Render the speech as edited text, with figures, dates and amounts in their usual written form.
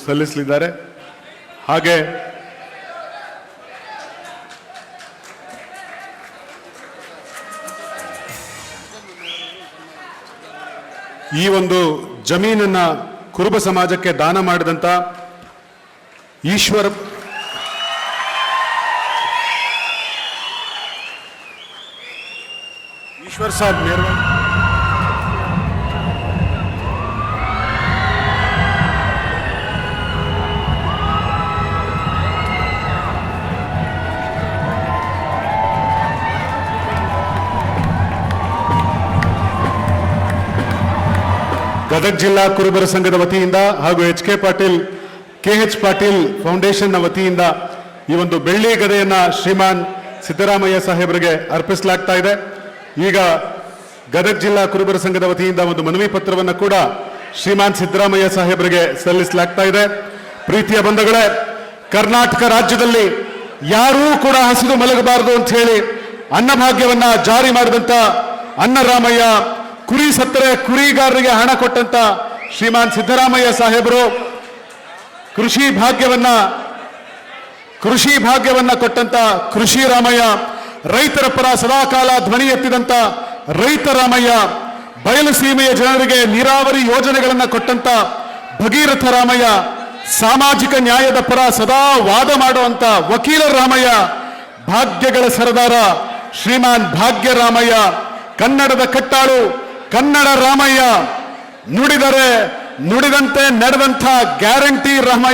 ಸಲ್ಲಿಸಲಿದ್ದಾರೆ. ಹಾಗೆ ಈ ಒಂದು ಜಮೀನನ್ನ ಕುರುಬ ಸಮಾಜಕ್ಕೆ ದಾನ ಮಾಡಿದಂತ ಈಶ್ವರ್ ಸಾಹೇಬ್ ನೇರ್ವಾಡ್ ಗದಗ ಜಿಲ್ಲಾ ಕುರುಬರ ಸಂಘದ ವತಿಯಿಂದ ಹಾಗೂ ಎಚ್.ಕೆ. ಪಾಟೀಲ್ ಕೆ.ಎಚ್. ಪಾಟೀಲ್ ಫೌಂಡೇಶನ್ನ ವತಿಯಿಂದ ಈ ಒಂದು ಬೆಳ್ಳಿ ಗದೆಯನ್ನ ಶ್ರೀಮಾನ್ ಸಿದ್ದರಾಮಯ್ಯ ಸಾಹೇಬರಿಗೆ ಅರ್ಪಿಸಲಾಗ್ತಾ ಇದೆ. ಈಗ ಗದಗ ಜಿಲ್ಲಾ ಕುರುಬರ ಸಂಘದ ವತಿಯಿಂದ ಒಂದು ಮನವಿ ಪತ್ರವನ್ನು ಕೂಡ ಶ್ರೀಮಾನ್ ಸಿದ್ದರಾಮಯ್ಯ ಸಾಹೇಬರಿಗೆ ಸಲ್ಲಿಸಲಾಗ್ತಾ ಇದೆ. ಪ್ರೀತಿಯ ಬಂಧುಗಳೇ, ಕರ್ನಾಟಕ ರಾಜ್ಯದಲ್ಲಿ ಯಾರೂ ಕೂಡ ಹಸಿದು ಮಲಗಬಾರದು ಅಂತ ಹೇಳಿ ಅನ್ನಭಾಗ್ಯವನ್ನ ಜಾರಿ ಮಾಡಿದಂತ ಅನ್ನರಾಮಯ್ಯ, ಕುರಿ ಸತ್ತರೆ ಕುರಿಗಾರರಿಗೆ ಹಣ ಕೊಟ್ಟಂತ ಶ್ರೀಮಾನ್ ಸಿದ್ದರಾಮಯ್ಯ ಸಾಹೇಬರು, ಕೃಷಿ ಭಾಗ್ಯವನ್ನ ಕೊಟ್ಟಂತ ಕೃಷಿ ರಾಮಯ್ಯ, ರೈತರ ಪರ ಸದಾಕಾಲ ಧ್ವನಿ ಎತ್ತಿದಂತ ರೈತ ರಾಮಯ್ಯ, ಬಯಲು ಸೀಮೆಯ ಜನರಿಗೆ ನೀರಾವರಿ ಯೋಜನೆಗಳನ್ನು ಕೊಟ್ಟಂತ ಭಗೀರಥ ರಾಮಯ್ಯ, ಸಾಮಾಜಿಕ ನ್ಯಾಯದ ಪರ ಸದಾ ವಾದ ಮಾಡುವಂತ ವಕೀಲ ರಾಮಯ್ಯ, ಭಾಗ್ಯಗಳ ಸರದಾರ ಶ್ರೀಮಾನ್ ಭಾಗ್ಯ ರಾಮಯ್ಯ, ಕನ್ನಡದ ಕಟ್ಟಾಳು ಕನ್ನಡ ರಾಮಯ್ಯ, ನುಡಿದರೆ ನುಡಿದಂತೆ ನಡೆದಂಥ ಗ್ಯಾರಂಟಿ ರಾಮಯ್ಯ.